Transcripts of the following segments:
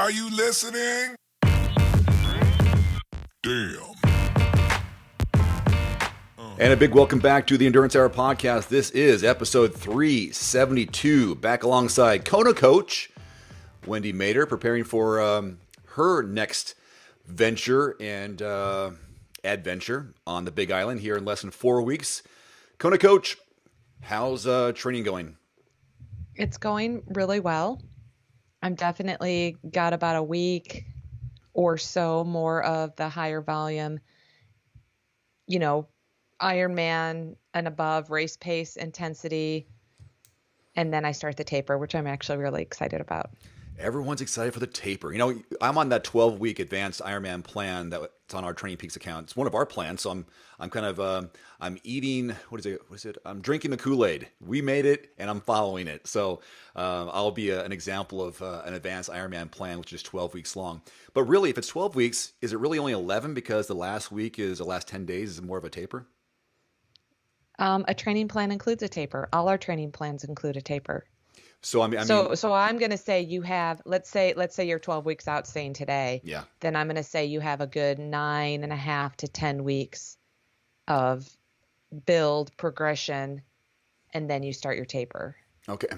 Are you listening? Damn. And a big welcome back to the Endurance Hour podcast. This is episode 372, back alongside Kona coach Wendy Mader, preparing for her next venture and adventure on the Big Island here in less than 4 weeks. Kona coach, how's training going? It's going really well. I'm definitely got about a week or so more of the higher volume, Ironman and above race pace intensity. And then I start the taper, which I'm actually really excited about. Everyone's excited for the taper. I'm on that 12-week advanced Ironman plan that's on our Training Peaks account. It's one of our plans, so I'm kind of I'm eating. What is it? I'm drinking the Kool-Aid. We made it, and I'm following it. So I'll be an example of an advanced Ironman plan, which is 12 weeks long. But really, if it's 12 weeks, is it really only 11 because the last 10 days is more of a taper? A training plan includes a taper. All our training plans include a taper. So I'm going to say you have, let's say you're 12 weeks out staying today. Yeah. Then I'm going to say you have a good 9.5 to 10 weeks of build progression, and then you start your taper. Okay.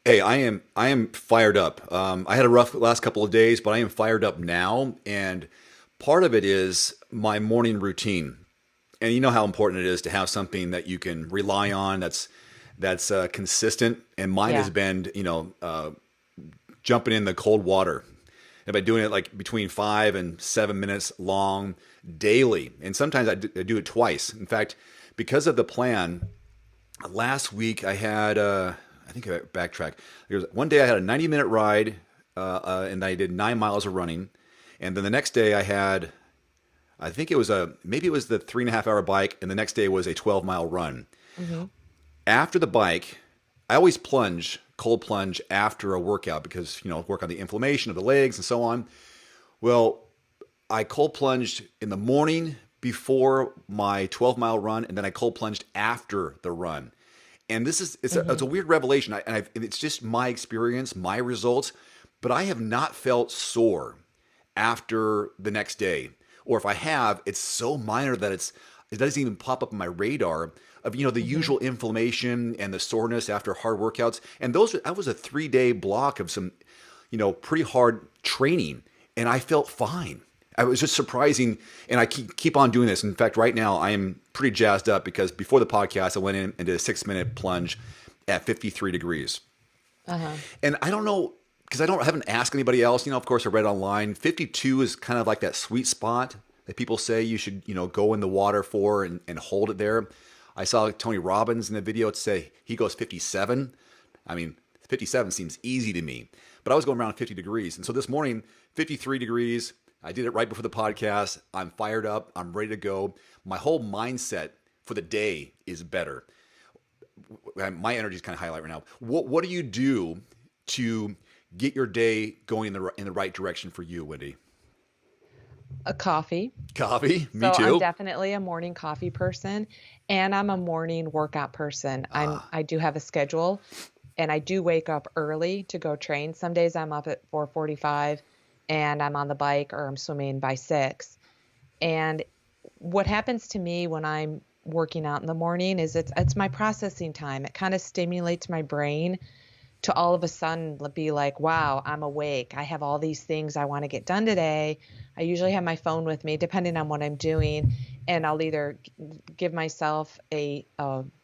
Hey, I am fired up. I had a rough last couple of days, but I am fired up now, and part of it is my morning routine. And you know how important it is to have something that you can rely on that's consistent. And mine has been, jumping in the cold water. I've been doing it like between 5 and 7 minutes long daily. And sometimes I do it twice. In fact, because of the plan, last week I had, I think I backtrack. One day I had a 90-minute ride and I did 9 miles of running. And then the next day I had, I think it was maybe it was the 3.5-hour bike, and the next day was a 12-mile run. Mm-hmm. After the bike, I always cold plunge after a workout because, work on the inflammation of the legs and so on. Well, I cold plunged in the morning before my 12-mile run, and then I cold plunged after the run. And it's a weird revelation. It's just my experience, my results, but I have not felt sore after the next day. Or if I have, it's so minor that it doesn't even pop up on my radar of, the usual inflammation and the soreness after hard workouts. And that was a 3-day block of some, pretty hard training. And I felt fine. I was just surprising. And I keep on doing this. In fact, right now I am pretty jazzed up because before the podcast, I went in and did a 6-minute plunge at 53 degrees. Uh-huh. And I don't know, because I haven't asked anybody else. Of course, I read online. 52 is kind of like that sweet spot that people say you should, go in the water for and hold it there. I saw Tony Robbins in the video say he goes 57. I mean, 57 seems easy to me, but I was going around 50 degrees. And so this morning, 53 degrees. I did it right before the podcast. I'm fired up. I'm ready to go. My whole mindset for the day is better. My energy is kind of highlight right now. What do you do to get your day going in the right direction for you, Wendy? A coffee. Coffee? Me too. I'm definitely a morning coffee person, and I'm a morning workout person. I do have a schedule, and I do wake up early to go train. Some days I'm up at 4:45, and I'm on the bike or I'm swimming by 6. And what happens to me when I'm working out in the morning is it's my processing time. It kind of stimulates my brain to all of a sudden be like, wow, I'm awake. I have all these things I want to get done today. I usually have my phone with me, depending on what I'm doing, and I'll either give myself a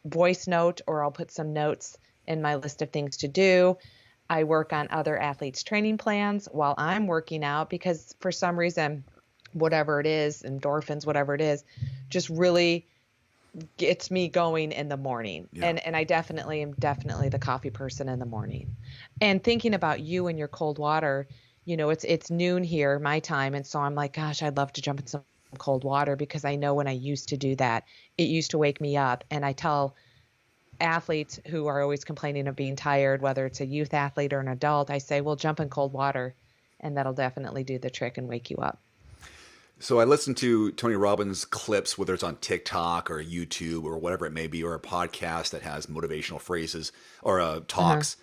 voice note or I'll put some notes in my list of things to do. I work on other athletes' training plans while I'm working out because for some reason, whatever it is, endorphins, whatever it is, just really gets me going in the morning. Yeah. And I definitely am the coffee person in the morning. And thinking about you and your cold water, it's noon here, my time. And so I'm like, gosh, I'd love to jump in some cold water because I know when I used to do that, it used to wake me up. And I tell athletes who are always complaining of being tired, whether it's a youth athlete or an adult, I say, well, jump in cold water and that'll definitely do the trick and wake you up. So I listen to Tony Robbins clips, whether it's on TikTok or YouTube or whatever it may be, or a podcast that has motivational phrases or talks.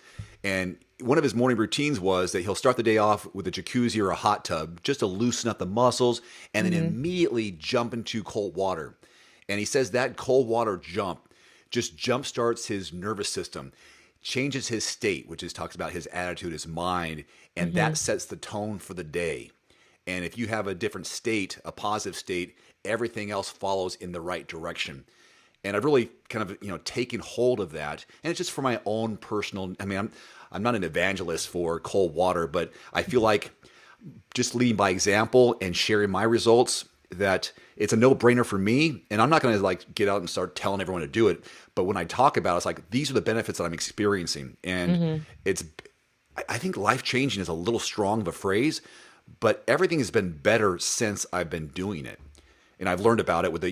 And one of his morning routines was that he'll start the day off with a jacuzzi or a hot tub just to loosen up the muscles and then immediately jump into cold water. And he says that cold water jump just jump starts his nervous system, changes his state, which is talks about his attitude, his mind, and that sets the tone for the day. And if you have a different state, a positive state, everything else follows in the right direction. And I've really kind of, taken hold of that. And it's just for my own personal, I'm not an evangelist for cold water, but I feel like just leading by example and sharing my results, that it's a no-brainer for me. And I'm not going to like get out and start telling everyone to do it. But when I talk about it, it's like, these are the benefits that I'm experiencing. And I think life-changing is a little strong of a phrase, but everything has been better since I've been doing it. And I've learned about it with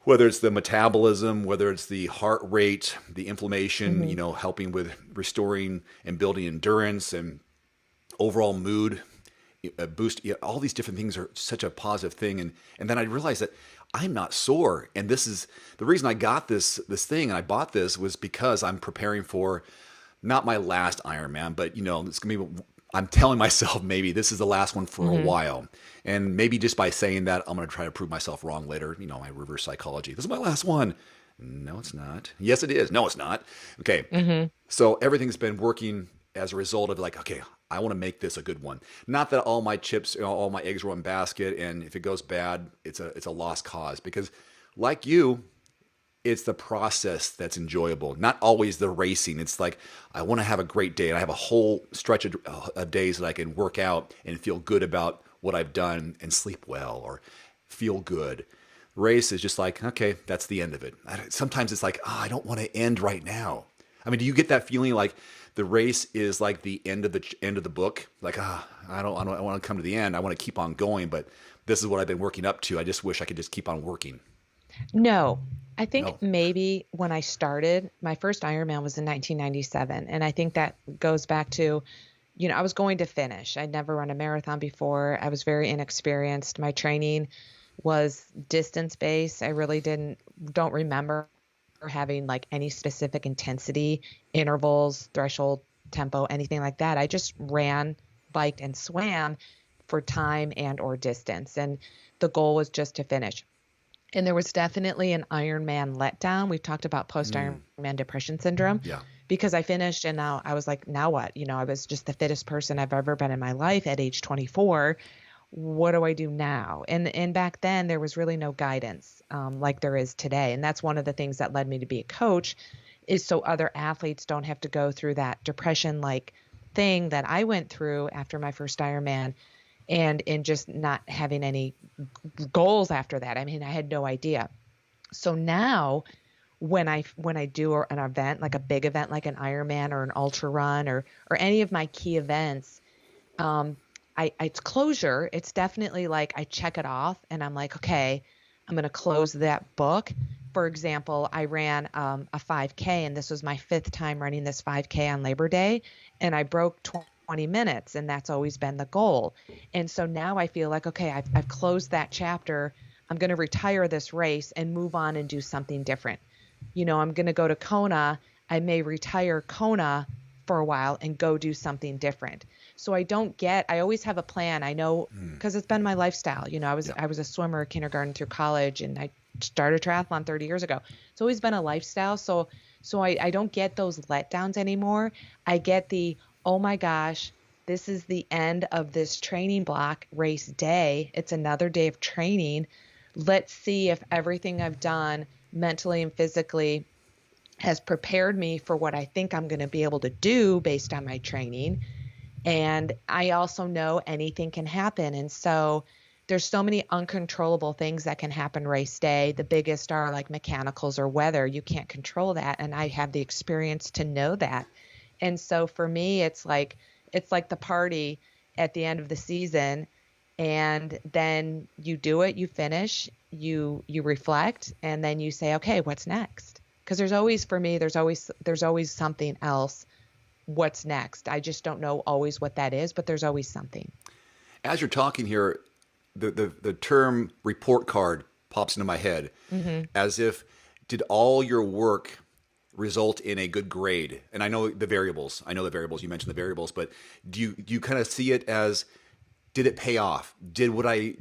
whether it's the metabolism, whether it's the heart rate, the inflammation, helping with restoring and building endurance and overall mood boost. All these different things are such a positive thing. And then I realized that I'm not sore. And this is the reason I got this thing and I bought this was because I'm preparing for not my last Ironman, but it's going to be, I'm telling myself maybe this is the last one for a while. And maybe just by saying that, I'm going to try to prove myself wrong later. My reverse psychology. This is my last one. No, it's not. Yes, it is. No, it's not. Okay. So everything's been working as a result of like, okay, I want to make this a good one. Not that all my chips, all my eggs are in one basket. And if it goes bad, it's a lost cause, because like you, it's the process that's enjoyable, not always the racing. It's like, I want to have a great day and I have a whole stretch of days that I can work out and feel good about what I've done and sleep well or feel good. Race is just like, okay, that's the end of it. Sometimes it's like, I don't want to end right now. Do you get that feeling like the race is like the end of the book? Like, I don't want to come to the end. I want to keep on going, but this is what I've been working up to. I just wish I could just keep on working. No, I think maybe when I started, my first Ironman was in 1997. And I think that goes back to, I was going to finish. I'd never run a marathon before. I was very inexperienced. My training was distance-based. I really don't remember having like any specific intensity, intervals, threshold, tempo, anything like that. I just ran, biked, and swam for time and or distance. And the goal was just to finish. And there was definitely an Ironman letdown. We've talked about post-Ironman depression syndrome. Yeah. Because I finished and now I was like, now what? I was just the fittest person I've ever been in my life at age 24. What do I do now? And back then there was really no guidance like there is today. And that's one of the things that led me to be a coach, is so other athletes don't have to go through that depression-like thing that I went through after my first Ironman. And in just not having any goals after that. I had no idea. So now when I do an event, like a big event, like an Ironman or an ultra run or any of my key events, it's closure. It's definitely like I check it off and I'm like, okay, I'm going to close that book. For example, I ran a 5K and this was my 5th time running this 5K on Labor Day, and I broke 20 minutes, and that's always been the goal. And so now I feel like, okay, I've closed that chapter. I'm going to retire this race and move on and do something different. I'm going to go to Kona. I may retire Kona for a while and go do something different. So I always have a plan. I know, because it's been my lifestyle. I was a swimmer kindergarten through college, and I started triathlon 30 years ago. It's always been a lifestyle. So I don't get those letdowns anymore. I get oh my gosh, this is the end of this training block race day. It's another day of training. Let's see if everything I've done mentally and physically has prepared me for what I think I'm going to be able to do based on my training. And I also know anything can happen. And so there's so many uncontrollable things that can happen race day. The biggest are like mechanicals or weather. You can't control that. And I have the experience to know that. And so for me, it's like the party at the end of the season, and then you do it, you finish, you reflect, and then you say, okay, what's next? Because there's always something else. What's next? I just don't know always what that is, but there's always something. As you're talking here, the term report card pops into my head, as if did all your work result in a good grade? And I know the variables. You mentioned the variables, but do you kind of see it as, did it pay off? Did what I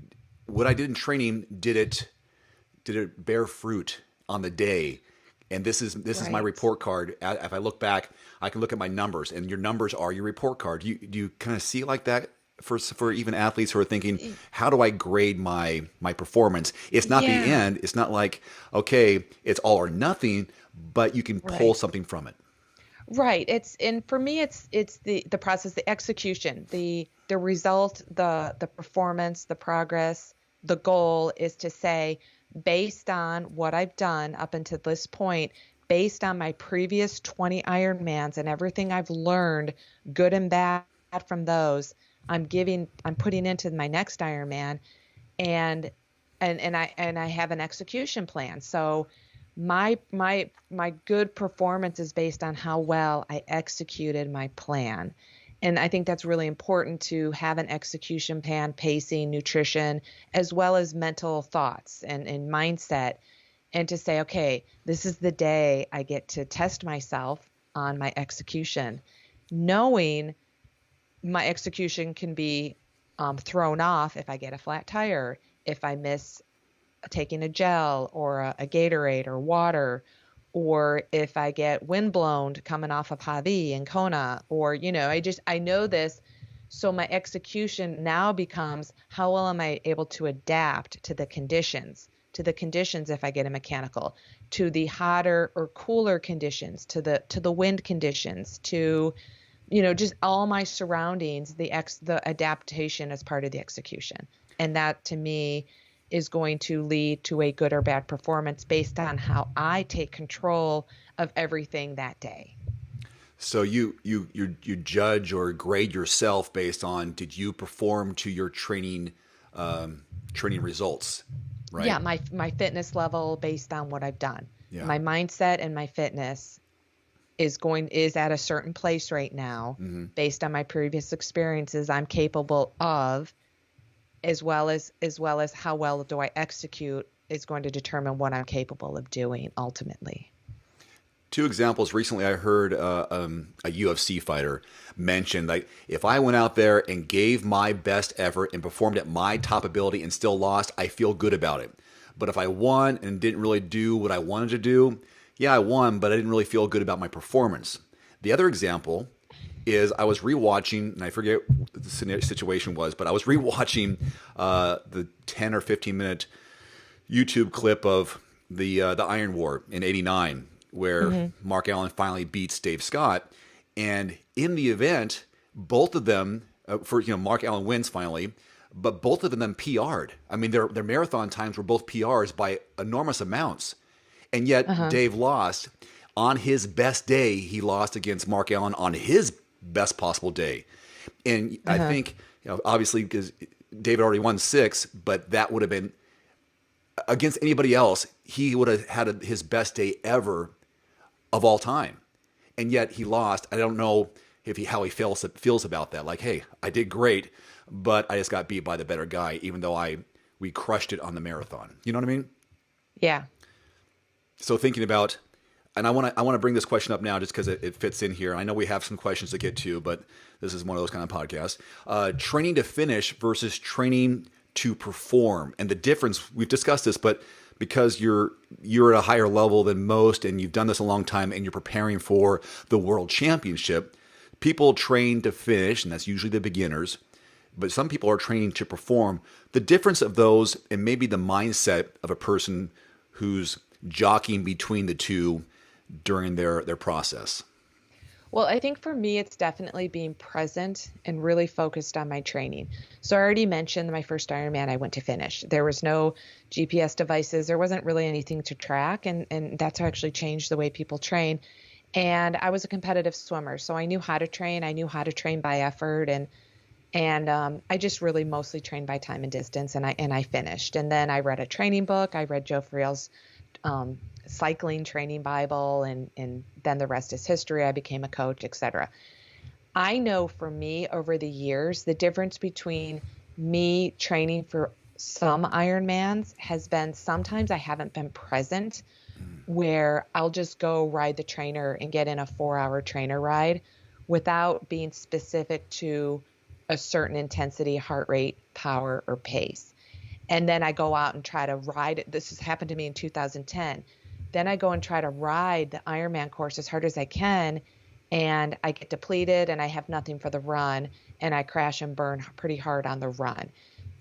did in training, did it bear fruit on the day? And this is my Right. report card. If I look back, I can look at my numbers, and your numbers are your report card. Do you kind of see it like that for even athletes who are thinking, how do I grade my performance? It's not the Yeah. end. It's not like, okay, it's all or nothing, but you can pull Right. something from it. Right. And for me it's the process, the execution, the result, the performance, the progress. The goal is to say, based on what I've done up until this point, based on my previous 20 Ironmans and everything I've learned, good and bad from those, I'm putting into my next Ironman, and and I have an execution plan. So my good performance is based on how well I executed my plan. And I think that's really important, to have an execution plan, pacing, nutrition, as well as mental thoughts and mindset, and to say, okay, this is the day I get to test myself on my execution, knowing my execution can be thrown off if I get a flat tire, if I miss taking a gel or a Gatorade or water, or if I get windblown coming off of Javi and Kona, or, I know this. So my execution now becomes, how well am I able to adapt to the conditions, if I get a mechanical, to the hotter or cooler conditions, to the wind conditions, to, just all my surroundings, the adaptation as part of the execution. And that, to me, is going to lead to a good or bad performance based on how I take control of everything that day. So you judge or grade yourself based on, did you perform to your training results, right? Yeah, my fitness level based on what I've done. Yeah. My mindset and my fitness is at a certain place right now, based on my previous experiences I'm capable of, as well as how well do I execute, is going to determine what I'm capable of doing ultimately. Two examples. Recently, I heard a UFC fighter mention, like, if I went out there and gave my best effort and performed at my top ability and still lost, I feel good about it. But if I won and didn't really do what I wanted to do, yeah, I won, but I didn't really feel good about my performance. The other example is, I was rewatching, and I forget what the situation was, but I was rewatching the 10 or 15 minute YouTube clip of the Iron War in '89, where Mark Allen finally beats Dave Scott. And in the event, both of them, Mark Allen wins finally, but both of them PR'd. I mean, their marathon times were both PRs by enormous amounts. And yet Dave lost. On his best day, he lost against Mark Allen on his best possible day. And I think, obviously, because David already won 6, but that would have been, against anybody else, he would have had his best day ever of all time. And yet he lost. I don't know how he feels about that. Like, hey, I did great, but I just got beat by the better guy, even though we crushed it on the marathon. You know what I mean? Yeah. So thinking about, and I want to bring this question up now just because it fits in here. I know we have some questions to get to, but this is one of those kind of podcasts. Training to finish versus training to perform, and the difference. We've discussed this, but because you're at a higher level than most, and you've done this a long time, and you're preparing for the World Championship, people train to finish, and that's usually the beginners. But some people are training to perform. The difference of those, and maybe the mindset of a person who's jockeying between the two during their process. Well, I think for me, it's definitely being present and really focused on my training. So I already mentioned my first Ironman, I went to finish. There was no GPS devices. There wasn't really anything to track. And that's actually changed the way people train. And I was a competitive swimmer, so I knew how to train. I knew how to train by effort. And I just really mostly trained by time and distance. And I finished. And then I read a training book. I read Joe Friel's cycling training Bible, and then the rest is history. I became a coach, etc. I know for me, over the years, the difference between me training for some Ironmans has been, sometimes I haven't been present where I'll just go ride the trainer and get in a 4-hour trainer ride without being specific to a certain intensity, heart rate, power, or pace. And then I go out and try to ride it. This has happened to me in 2010. Then I go and try to ride the Ironman course as hard as I can, and I get depleted and I have nothing for the run, and I crash and burn pretty hard on the run.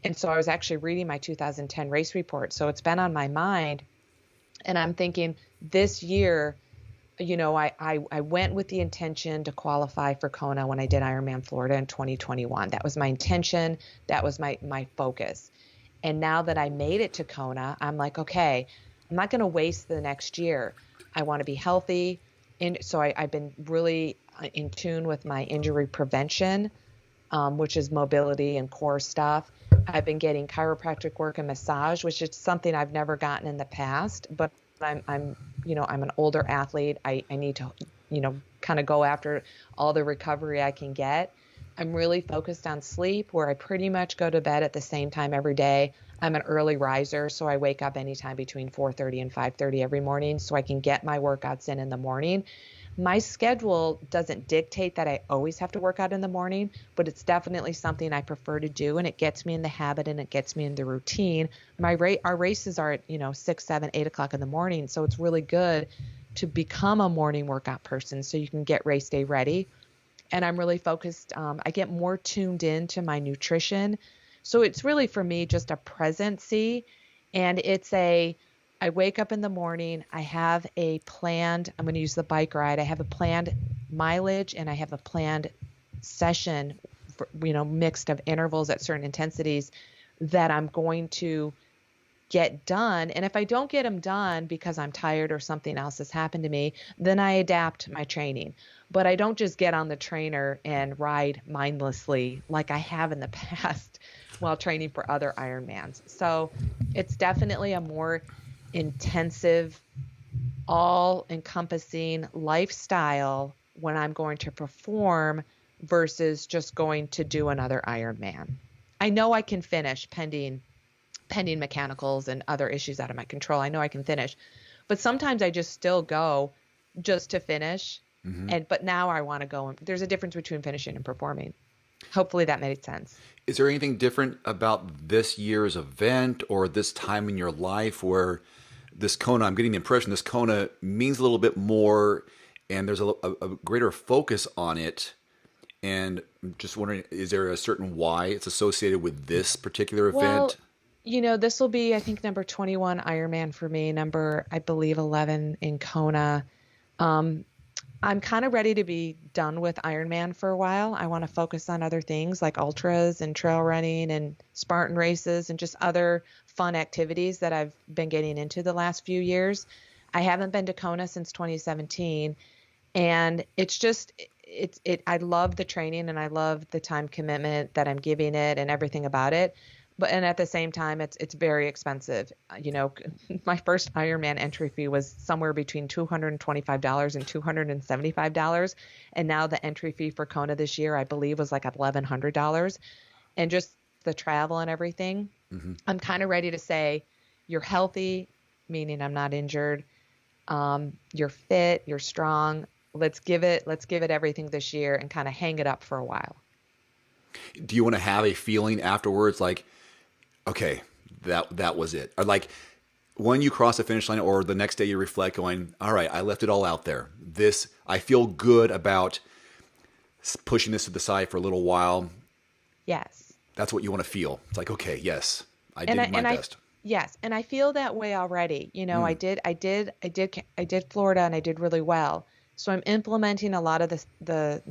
And so I was actually reading my 2010 race report. So it's been on my mind, and I'm thinking this year, I went with the intention to qualify for Kona when I did Ironman Florida in 2021. That was my intention. That was my focus. And now that I made it to Kona, I'm like, okay, I'm not going to waste the next year. I want to be healthy. And so I've been really in tune with my injury prevention, which is mobility and core stuff. I've been getting chiropractic work and massage, which is something I've never gotten in the past, but I'm an older athlete. I need to, kind of go after all the recovery I can get. I'm really focused on sleep, where I pretty much go to bed at the same time every day. I'm an early riser, so I wake up anytime between 4:30 and 5:30 every morning so I can get my workouts in the morning. My schedule doesn't dictate that I always have to work out in the morning, but it's definitely something I prefer to do, and it gets me in the habit and it gets me in the routine. Our races are at 6, 7, 8 o'clock in the morning, so it's really good to become a morning workout person so you can get race day ready. And I'm really focused. I get more tuned into my nutrition. So it's really for me just a presency. And I wake up in the morning, I have a planned, I'm going to use the bike ride. I have a planned mileage and I have a planned session, mixed of intervals at certain intensities that I'm going to get done. And if I don't get them done because I'm tired or something else has happened to me, then I adapt my training. But I don't just get on the trainer and ride mindlessly like I have in the past while training for other Ironmans. So it's definitely a more intensive, all-encompassing lifestyle when I'm going to perform versus just going to do another Ironman. I know I can finish pending mechanicals and other issues out of my control. I know I can finish, but sometimes I just still go just to finish. Mm-hmm. But now I want to go, and there's a difference between finishing and performing. Hopefully that made sense. Is there anything different about this year's event or this time in your life where this Kona, I'm getting the impression this Kona means a little bit more and there's a greater focus on it? And I'm just wondering, is there a certain why it's associated with this particular event? This will be, I think, number 21 Ironman for me, number, I believe, 11 in Kona. I'm kind of ready to be done with Ironman for a while. I want to focus on other things like ultras and trail running and Spartan races and just other fun activities that I've been getting into the last few years. I haven't been to Kona since 2017, and I love the training and I love the time commitment that I'm giving it and everything about it. And at the same time, it's very expensive. My first Ironman entry fee was somewhere between $225 and $275. And now the entry fee for Kona this year, I believe, was like $1,100. And just the travel and everything, mm-hmm. I'm kind of ready to say, you're healthy, meaning I'm not injured. You're fit, you're strong. Let's give it everything this year and kind of hang it up for a while. Do you want to have a feeling afterwards like, okay, that was it? Or like when you cross the finish line or the next day you reflect going, all right, I left it all out there. I feel good about pushing this to the side for a little while. Yes. That's what you want to feel. It's like, okay, yes, I did my best. Yes. And I feel that way already. I did Florida and I did really well. So I'm implementing a lot of the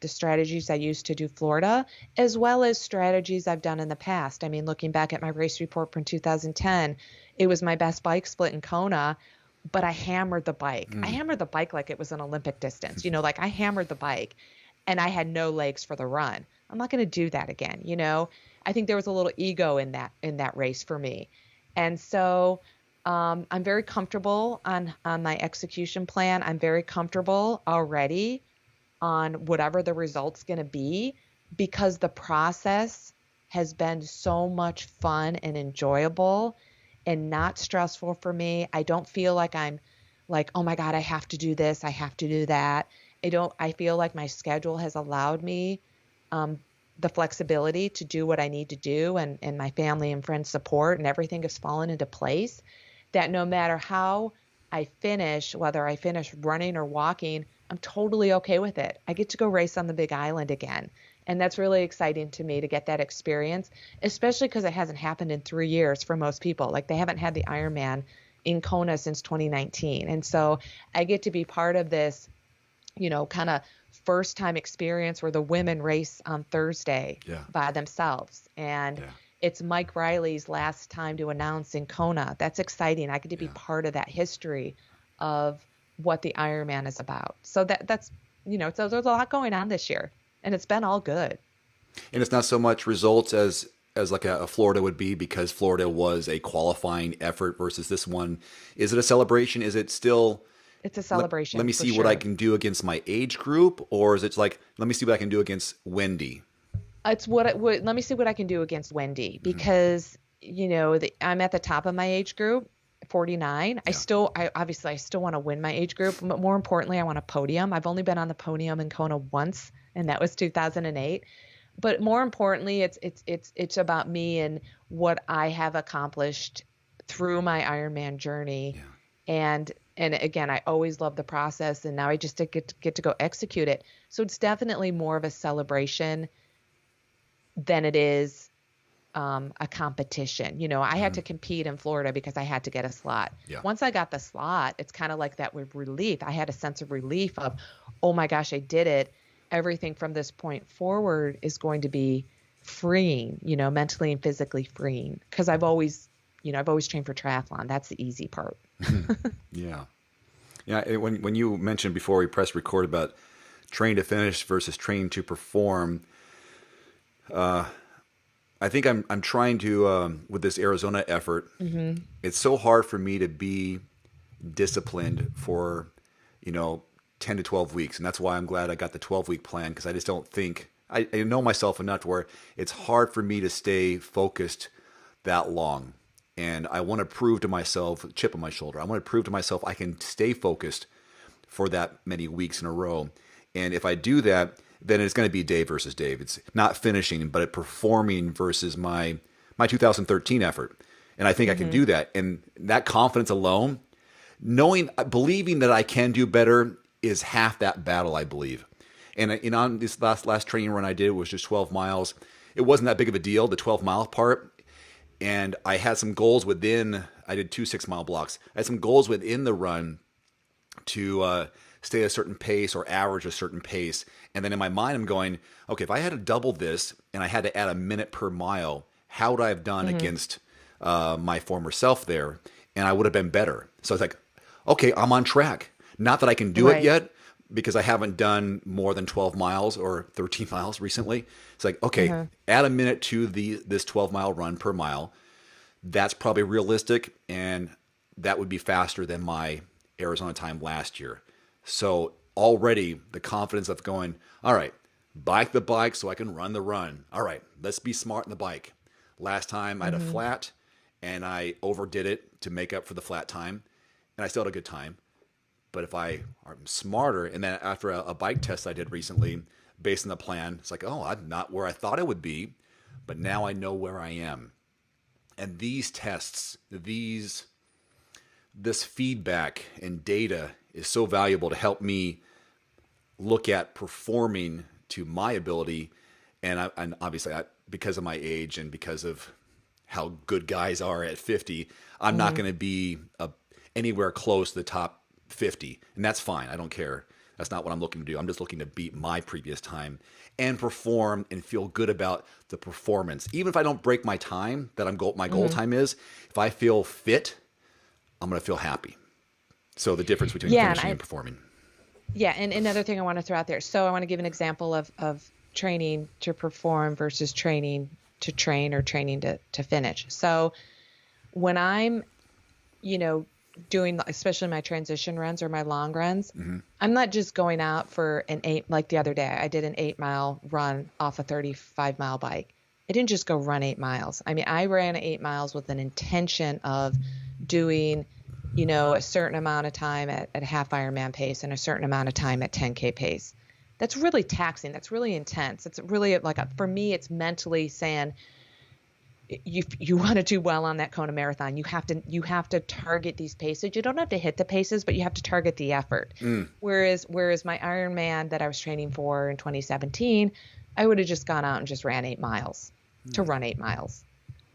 strategies I used to do Florida, as well as strategies I've done in the past. I mean, looking back at my race report from 2010, it was my best bike split in Kona, but I hammered the bike. I hammered the bike like it was an Olympic distance. Like I hammered the bike and I had no legs for the run. I'm not going to do that again. I think there was a little ego in that race for me. And so I'm very comfortable on my execution plan. I'm very comfortable already on whatever the result's going to be because the process has been so much fun and enjoyable and not stressful for me. I don't feel like I'm like, oh my God, I have to do this, I have to do that. I feel like my schedule has allowed me the flexibility to do what I need to do, and my family and friends support, and everything has fallen into place, that no matter how I finish, whether I finish running or walking, I'm totally okay with it. I get to go race on the Big Island again. And that's really exciting to me to get that experience, especially because it hasn't happened in 3 years for most people. Like, they haven't had the Ironman in Kona since 2019. And so I get to be part of this, kind of first time experience where the women race on Thursday by themselves. And it's Mike Riley's last time to announce in Kona. That's exciting. I get to be part of that history of what the Ironman is about. So that's, so there's a lot going on this year, and it's been all good. And it's not so much results as like a Florida would be, because Florida was a qualifying effort versus this one. Is it a celebration? Is it still... It's a celebration. Let me see what I can do against my age group, or is it like, let me see what I can do against Wendy? It's let me see what I can do against Wendy, because, I'm at the top of my age group, 49. I still want to win my age group, but more importantly, I want a podium. I've only been on the podium in Kona once, and that was 2008. But more importantly, it's about me and what I have accomplished through my Ironman journey. Yeah. And again, I always love the process, and now I just get to go execute it. So it's definitely more of a celebration than it is a competition. I had to compete in Florida because I had to get a slot. Yeah. Once I got the slot, it's kind of like that with relief. I had a sense of relief of, oh my gosh, I did it. Everything from this point forward is going to be freeing, mentally and physically freeing, because I've always trained for triathlon. That's the easy part. Yeah. When you mentioned before we pressed record about train to finish versus train to perform, I think I'm trying to with this Arizona effort. Mm-hmm. It's so hard for me to be disciplined for 10 to 12 weeks, and that's why I'm glad I got the 12-week plan, because I just don't think I know myself enough to where it's hard for me to stay focused that long. And I want to prove to myself, chip on my shoulder, I want to prove to myself I can stay focused for that many weeks in a row. And if I do that, then it's going to be Dave versus Dave. It's not finishing, but performing versus my 2013 effort. And I think I can do that. And that confidence alone, believing that I can do better, is half that battle, I believe. And on this last training run I did, it was just 12 miles. It wasn't that big of a deal, the 12-mile part. And I had some goals I did 2 6-mile blocks. I had some goals within the run to stay at a certain pace or average a certain pace. And then in my mind, I'm going, okay, if I had to double this and I had to add a minute per mile, how would I have done against my former self there? And I would have been better. So I was like, okay, I'm on track. Not that I can do it yet, because I haven't done more than 12 miles or 13 miles recently. It's like, okay, add a minute to this 12-mile run per mile. That's probably realistic, and that would be faster than my Arizona time last year. So already the confidence of going, all right, bike the bike so I can run the run. All right, let's be smart in the bike. Last time I had a flat, and I overdid it to make up for the flat time, and I still had a good time. But if I'm smarter, and then after a bike test I did recently, based on the plan, it's like, oh, I'm not where I thought I would be, but now I know where I am. And these tests, this feedback and data is so valuable to help me look at performing to my ability. And obviously, because of my age and because of how good guys are at 50, I'm not going to be anywhere close to the top 50, and that's fine. I don't care. That's not what I'm looking to do. I'm just looking to beat my previous time and perform and feel good about the performance. Even if I don't break my time that my goal time is, if I feel fit, I'm going to feel happy. So the difference between finishing and performing. Yeah, and another thing I want to throw out there. So I want to give an example of training to perform versus training to train or training to finish. So when I'm, doing, especially my transition runs or my long runs, I'm not just going out for like the other day, I did an 8-mile run off a 35-mile bike. I didn't just go run 8 miles. I mean, I ran 8 miles with an intention of doing a certain amount of time at a half Ironman pace and a certain amount of time at 10K pace. That's really taxing. That's really intense. It's really for me, it's mentally saying, you want to do well on that Kona marathon, you have to target these paces. You don't have to hit the paces, but you have to target the effort. Whereas my Ironman that I was training for in 2017, I would have just gone out and just ran 8 miles to run 8 miles.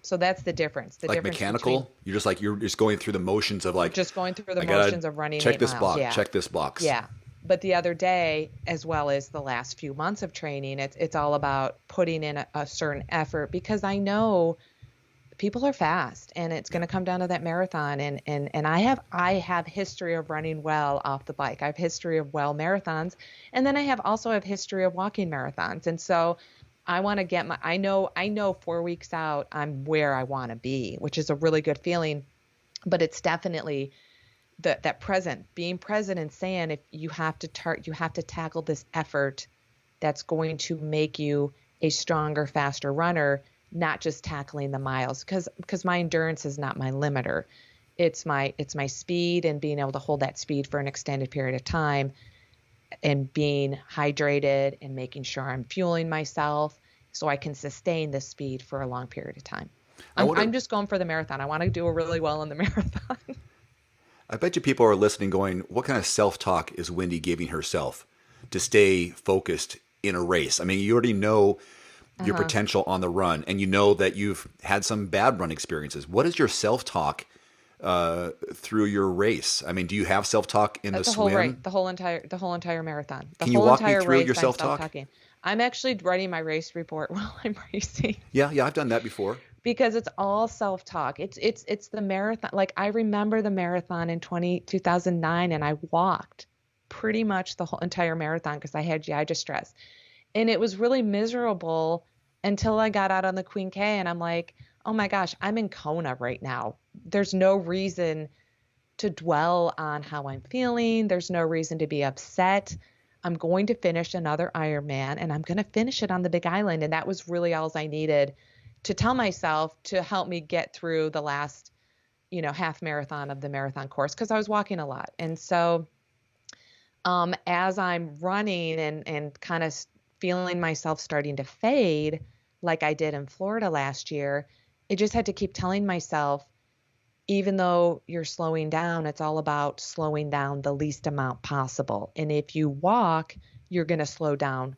So that's the difference. The like difference mechanical? You're just going through the motions of just going through the motions of running 8 miles. Check this box. Yeah. Check this box. Yeah. But the other day, as well as the last few months of training, it's all about putting in a certain effort, because I know people are fast and it's going to come down to that marathon. And I have history of running well off the bike. I have history of well marathons. And then I also have history of walking marathons. And so I want to get I know 4 weeks out, I'm where I want to be, which is a really good feeling. But it's definitely being present and saying, if you have to tackle this effort that's going to make you a stronger, faster runner, not just tackling the miles, because my endurance is not my limiter. It's my speed and being able to hold that speed for an extended period of time, and being hydrated and making sure I'm fueling myself so I can sustain the speed for a long period of time. I'm just going for the marathon. I want to do really well in the marathon. I bet you people are listening going, what kind of self-talk is Wendy giving herself to stay focused in a race? I mean, you already know your potential on the run, and you know that you've had some bad run experiences. What is your self-talk through your race? I mean, do you have self-talk in the swim? The whole entire marathon. Can you walk me through your self-talk? I'm actually writing my race report while I'm racing. Yeah, I've done that before. Because it's all self-talk. It's the marathon. Like, I remember the marathon in 2009, and I walked pretty much the whole entire marathon because I had GI distress. And it was really miserable until I got out on the Queen K, and I'm like, oh my gosh, I'm in Kona right now. There's no reason to dwell on how I'm feeling. There's no reason to be upset. I'm going to finish another Ironman, and I'm going to finish it on the Big Island. And that was really all I needed to tell myself to help me get through the last, half marathon of the marathon course, because I was walking a lot. And so as I'm running and kind of feeling myself starting to fade like I did in Florida last year, I just had to keep telling myself, even though you're slowing down, it's all about slowing down the least amount possible. And if you walk, you're going to slow down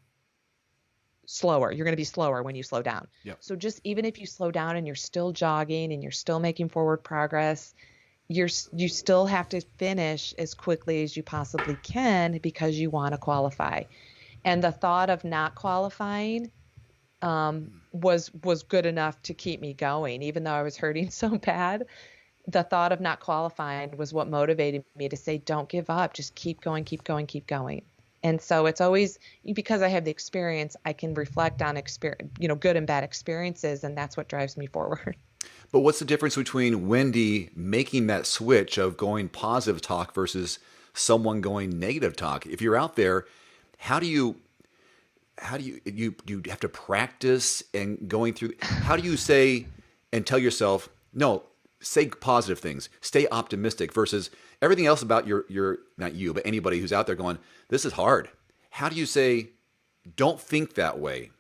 slower. You're going to be slower when you slow down. Yep. So just even if you slow down and you're still jogging and you're still making forward progress, you still have to finish as quickly as you possibly can because you want to qualify. And the thought of not qualifying was good enough to keep me going, even though I was hurting so bad. The thought of not qualifying was what motivated me to say, don't give up, just keep going, keep going, keep going. And so it's always, because I have the experience, I can reflect on good and bad experiences, and that's what drives me forward. But what's the difference between Wendy making that switch of going positive talk versus someone going negative talk? If you're out there, how do you have to practice and going through, how do you say and tell yourself, no, say positive things, stay optimistic, versus everything else about your not you, but anybody who's out there going, this is hard. How do you say, don't think that way?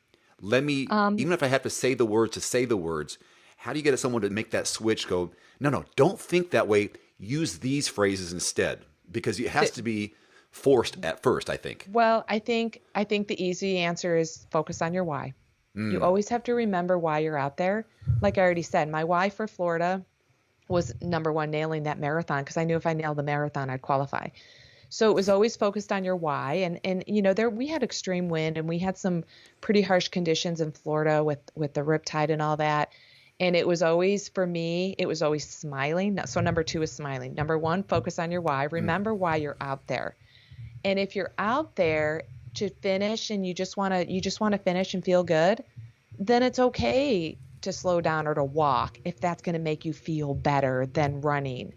Let me, even if I have to say the words, how do you get someone to make that switch go, no, don't think that way. Use these phrases instead, because it has to be forced at first, I think. Well, I think the easy answer is focus on your why. You always have to remember why you're out there. Like I already said, my why for Florida was number one, nailing that marathon, because I knew if I nailed the marathon, I'd qualify. So it was always focused on your why. And we had extreme wind, and we had some pretty harsh conditions in Florida with the riptide and all that. And it was always, for me, it was always smiling. So number two is smiling. Number one, focus on your why. Remember why you're out there. And if you're out there to finish and you just want to finish and feel good, then it's okay to slow down or to walk if that's going to make you feel better than running.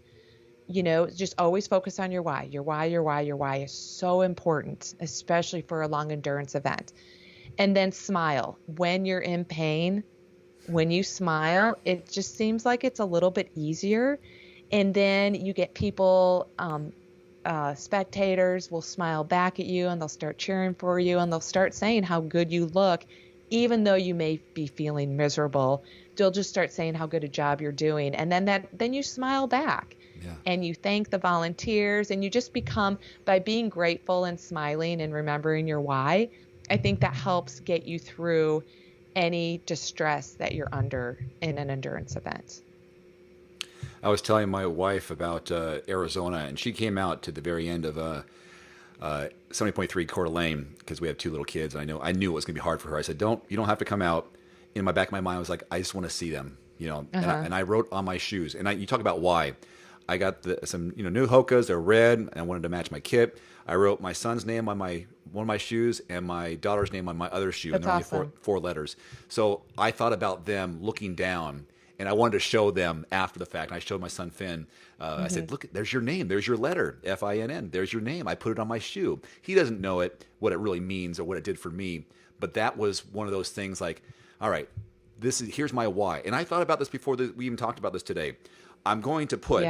Just always focus on your why. Your why, your why, your why is so important, especially for a long endurance event. And then smile. When you're in pain, when you smile, it just seems like it's a little bit easier. And then you get people, spectators will smile back at you and they'll start cheering for you and they'll start saying how good you look, even though you may be feeling miserable. They'll just start saying how good a job you're doing. And then you smile back Yeah. and you thank the volunteers, and you just become, by being grateful and smiling and remembering your why, I think that helps get you through any distress that you're under in an endurance event. I was telling my wife about Arizona, and she came out to the very end of 70.3 Coeur d'Alene because we have two little kids. And I knew it was going to be hard for her. I said, you don't have to come out. In my back of my mind, I was like, I just want to see them, and I wrote on my shoes. And you talk about why. I got some new Hokas. They're red, and I wanted to match my kit. I wrote my son's name on one of my shoes and my daughter's name on my other shoe. That's and they're awesome. only four letters. So I thought about them looking down, and I wanted to show them after the fact. And I showed my son Finn. I said, look, there's your name. There's your letter, Finn. There's your name. I put it on my shoe. He doesn't know what it really means or what it did for me. But that was one of those things like, all right, here's my why. And I thought about this before we even talked about this today. I'm going to put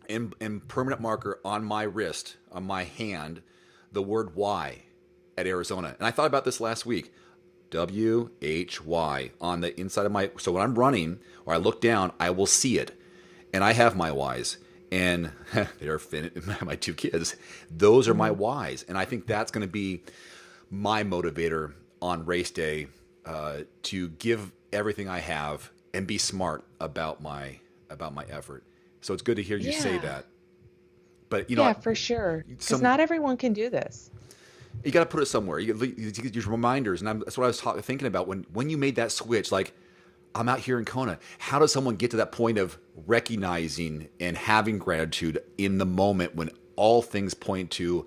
in permanent marker on my wrist, on my hand, the word why at Arizona. And I thought about this last week. WHY on the inside of so when I'm running or I look down, I will see it. And I have my whys. And they are my two kids. Those are my whys. And I think that's going to be my motivator on race day, to give everything I have and be smart about my effort. So it's good to hear you say that. But for sure, because not everyone can do this. You got to put it somewhere. You use reminders, and that's what I was thinking about when you made that switch. Like, I'm out here in Kona. How does someone get to that point of recognizing and having gratitude in the moment when all things point to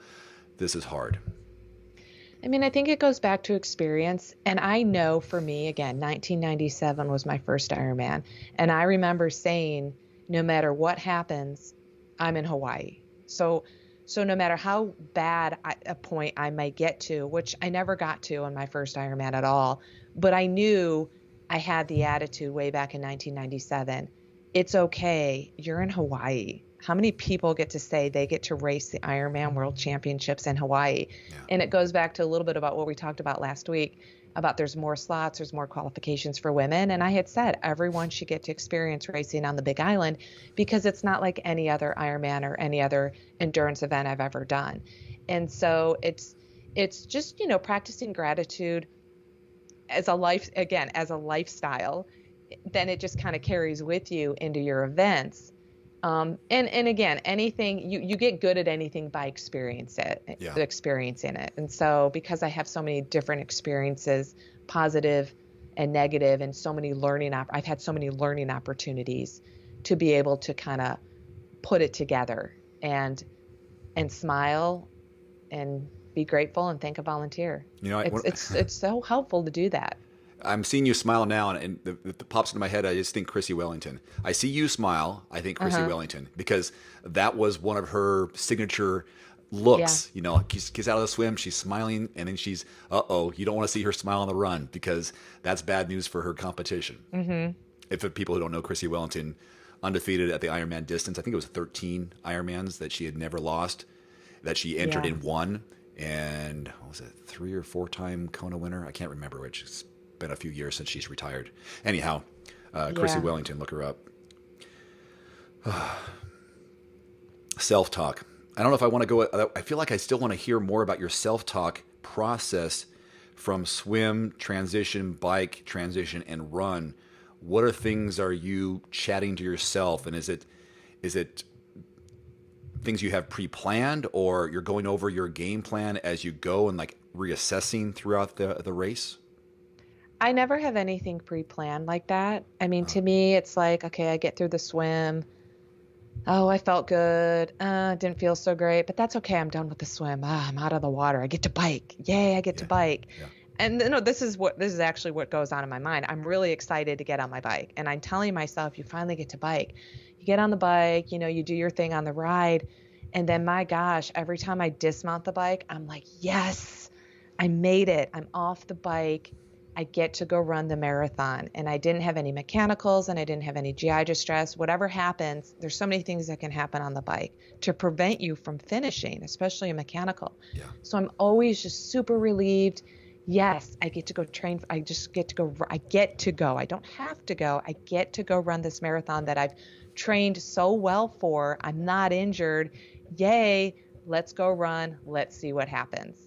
this is hard? I mean, I think it goes back to experience. And I know for me, again, 1997 was my first Ironman. And I remember saying, no matter what happens, I'm in Hawaii. So no matter how bad a point I might get to, which I never got to on my first Ironman at all, but I knew I had the attitude way back in 1997. It's okay. You're in Hawaii. How many people get to say they get to race the Ironman World Championships in Hawaii? Yeah. And it goes back to a little bit about what we talked about last week, about there's more slots, there's more qualifications for women. And I had said everyone should get to experience racing on the Big Island because it's not like any other Ironman or any other endurance event I've ever done. And so it's just, practicing gratitude as a lifestyle, then it just kind of carries with you into your events. And again, anything you get good at anything by experiencing it. And so because I have so many different experiences, positive and negative, and so many I've had so many learning opportunities to be able to kind of put it together and smile and be grateful and thank a volunteer. It's so helpful to do that. I'm seeing you smile now, and it pops into my head. I just think Chrissy Wellington. I see you smile. I think Chrissy Wellington, because that was one of her signature looks. Yeah. She's out of the swim, she's smiling, and then she's, you don't want to see her smile on the run because that's bad news for her competition. Mm-hmm. If for people who don't know, Chrissy Wellington, undefeated at the Ironman distance. I think it was 13 Ironmans that she had never lost, that she entered in one. And what was it, 3 or 4 time Kona winner? I can't remember which. It's been a few years since she's retired. Anyhow, Chrissy Wellington, look her up. Self-talk. I don't know if I want to go. I feel like I still want to hear more about your self-talk process from swim, transition, bike, transition, and run. What things are you chatting to yourself? And is it things you have pre-planned, or you're going over your game plan as you go and like reassessing throughout the race? I never have anything pre-planned like that. I mean, to me, it's like, okay, I get through the swim. Oh, I felt good. Didn't feel so great, but that's okay. I'm done with the swim. I'm out of the water. I get to bike. Yay, I get to bike. Yeah. And this is actually what goes on in my mind. I'm really excited to get on my bike. And I'm telling myself, you finally get to bike. You get on the bike, you do your thing on the ride. And then, my gosh, every time I dismount the bike, I'm like, yes, I made it. I'm off the bike. I get to go run the marathon, and I didn't have any mechanicals and I didn't have any GI distress. Whatever happens, there's so many things that can happen on the bike to prevent you from finishing, especially a mechanical. Yeah. So I'm always just super relieved. Yes, I get to go train. I just get to go. I get to go. I don't have to go. I get to go run this marathon that I've trained so well for. I'm not injured. Yay. Let's go run. Let's see what happens.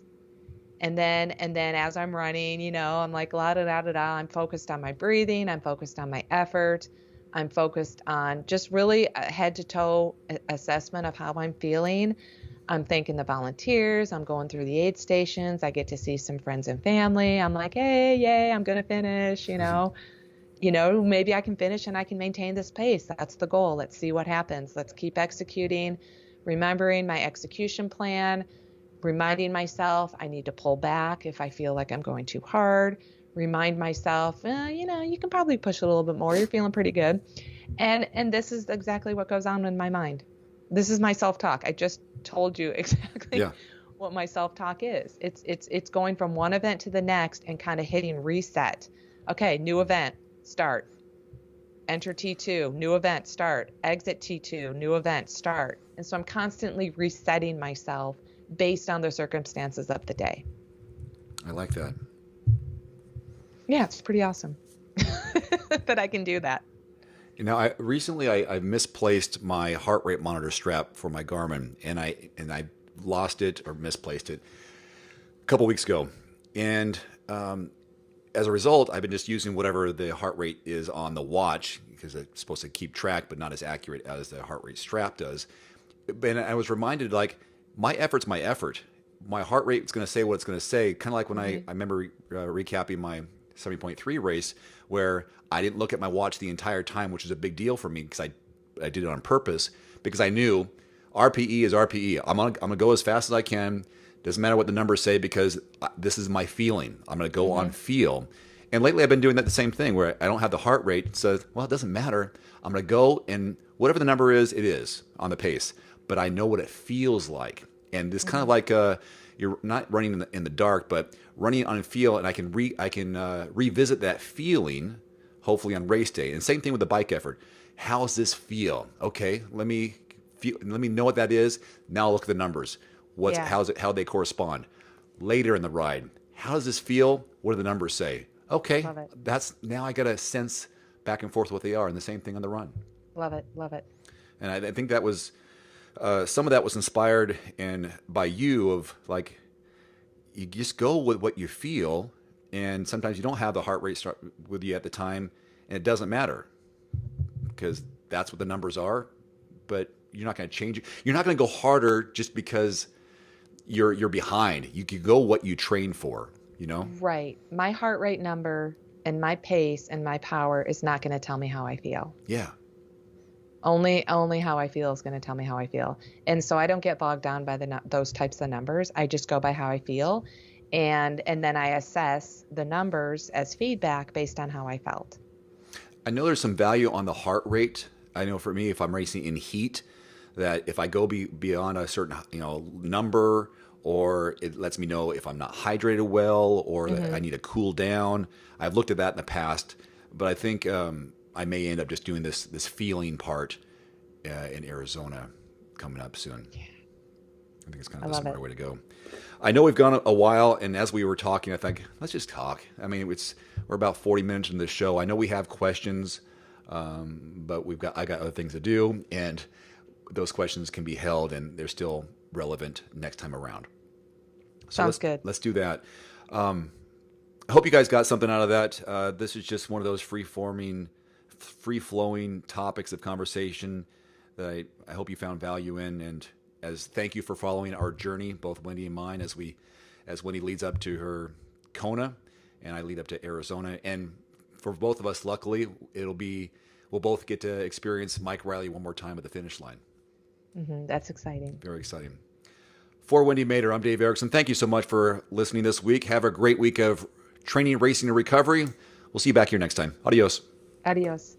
And then as I'm running, I'm like, la da da da da. I'm focused on my breathing. I'm focused on my effort. I'm focused on just really a head to toe assessment of how I'm feeling. I'm thanking the volunteers. I'm going through the aid stations. I get to see some friends and family. I'm like, hey, yay, I'm going to finish, maybe I can finish and I can maintain this pace. That's the goal. Let's see what happens. Let's keep executing, remembering my execution plan, reminding myself I need to pull back if I feel like I'm going too hard, remind myself, you can probably push a little bit more. You're feeling pretty good. And this is exactly what goes on in my mind. This is my self-talk. I just told you exactly what my self-talk is. It's going from one event to the next and kind of hitting reset. Okay, new event, start. Enter T2, new event, start. Exit T2, new event, start. And so I'm constantly resetting myself based on the circumstances of the day. I like that. Yeah, it's pretty awesome that I can do that. I recently misplaced my heart rate monitor strap for my Garmin, and I lost it or misplaced it a couple weeks ago. And as a result, I've been just using whatever the heart rate is on the watch, because it's supposed to keep track, but not as accurate as the heart rate strap does. And I was reminded, like, my effort's my effort. My heart rate is going to say what it's going to say. Kind of like when I remember recapping my 70.3 race, where I didn't look at my watch the entire time, which is a big deal for me because I did it on purpose, because I knew RPE is RPE. I'm gonna go as fast as I can. Doesn't matter what the numbers say, because this is my feeling. I'm gonna go on feel. And lately I've been doing that the same thing, where I don't have the heart rate. So, well, it doesn't matter. I'm gonna go, and whatever the number is, it is on the pace. But I know what it feels like. And it's kind of like you're not running in the dark, but running on feel, and I can revisit that feeling, hopefully on race day. And same thing with the bike effort. How's this feel? Okay, let me know what that is. Now I'll look at the numbers. How they correspond. Later in the ride, how does this feel? What do the numbers say? Okay, now I got a sense back and forth what they are, and the same thing on the run. Love it. And I think that was some of that was inspired by you, of like, you just go with what you feel, and sometimes you don't have the heart rate with you at the time, and it doesn't matter, because that's what the numbers are. But you're not going to change it. You're not going to go harder just because you're behind. You can go what you train for, Right. My heart rate number and my pace and my power is not going to tell me how I feel. Yeah. Only how I feel is going to tell me how I feel. And so I don't get bogged down by those types of numbers. I just go by how I feel. And then I assess the numbers as feedback based on how I felt. I know there's some value on the heart rate. I know for me, if I'm racing in heat, that if I go beyond a certain number, or it lets me know if I'm not hydrated well, or that I need to cool down. I've looked at that in the past, but I think I may end up just doing this feeling part in Arizona coming up soon. Yeah. I think it's kind of the smarter way to go. I know we've gone a while, and as we were talking, I think, let's just talk. I mean, we're about 40 minutes into the show. I know we have questions, but I got other things to do, and those questions can be held, and they're still relevant next time around. So Sounds good. Let's do that. I hope you guys got something out of that. This is just one of those free-flowing topics of conversation that I hope you found value in. And as thank you for following our journey, both Wendy and mine, as Wendy leads up to her Kona and I lead up to Arizona. And for both of us, luckily, we'll both get to experience Mike Riley one more time at the finish line. That's exciting. Very exciting. For Wendy Mader, I'm Dave Erickson. Thank you so much for listening this week. Have a great week of training, racing, and recovery. We'll see you back here next time. Adios. Adios.